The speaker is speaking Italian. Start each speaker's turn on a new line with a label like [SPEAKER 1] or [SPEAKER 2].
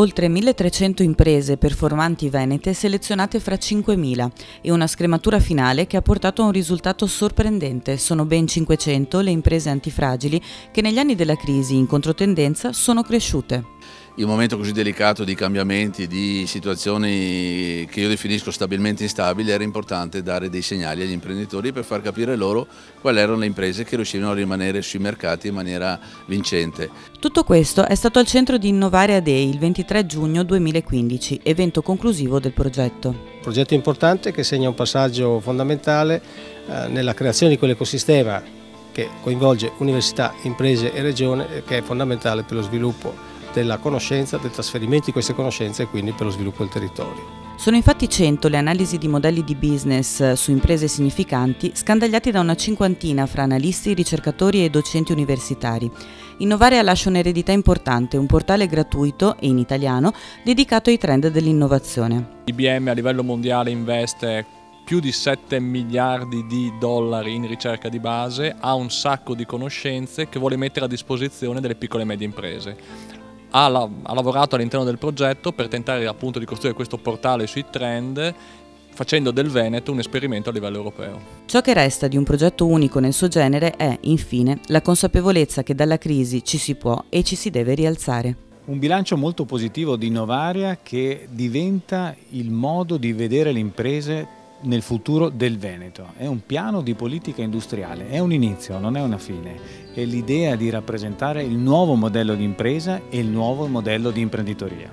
[SPEAKER 1] Oltre 1.300 imprese performanti venete selezionate fra 5.000 e una scrematura finale che ha portato a un risultato sorprendente. Sono ben 500 le imprese antifragili che negli anni della crisi in controtendenza sono cresciute.
[SPEAKER 2] In un momento così delicato di cambiamenti, di situazioni che io definisco stabilmente instabili, era importante dare dei segnali agli imprenditori per far capire loro quali erano le imprese che riuscivano a rimanere sui mercati in maniera vincente.
[SPEAKER 1] Tutto questo è stato al centro di Innovare a Day il 23 giugno 2015, evento conclusivo del progetto.
[SPEAKER 3] Progetto importante che segna un passaggio fondamentale nella creazione di quell'ecosistema che coinvolge università, imprese e regione, che è fondamentale per lo sviluppo della conoscenza, del trasferimento di queste conoscenze e quindi per lo sviluppo del territorio.
[SPEAKER 1] Sono infatti 100 le analisi di modelli di business su imprese significanti, scandagliati da una cinquantina fra analisti, ricercatori e docenti universitari. Innovare lascia un'eredità importante, un portale gratuito e in italiano dedicato ai trend dell'innovazione.
[SPEAKER 4] IBM a livello mondiale investe più di 7 miliardi di dollari in ricerca di base, ha un sacco di conoscenze che vuole mettere a disposizione delle piccole e medie imprese. Ha lavorato all'interno del progetto per tentare appunto di costruire questo portale sui trend, facendo del Veneto un esperimento a livello europeo.
[SPEAKER 1] Ciò che resta di un progetto unico nel suo genere è, infine, la consapevolezza che dalla crisi ci si può e ci si deve rialzare.
[SPEAKER 5] Un bilancio molto positivo di Innovaria che diventa il modo di vedere le imprese nel futuro del Veneto. È un piano di politica industriale, è un inizio, non è una fine. È l'idea di rappresentare il nuovo modello di impresa e il nuovo modello di imprenditoria.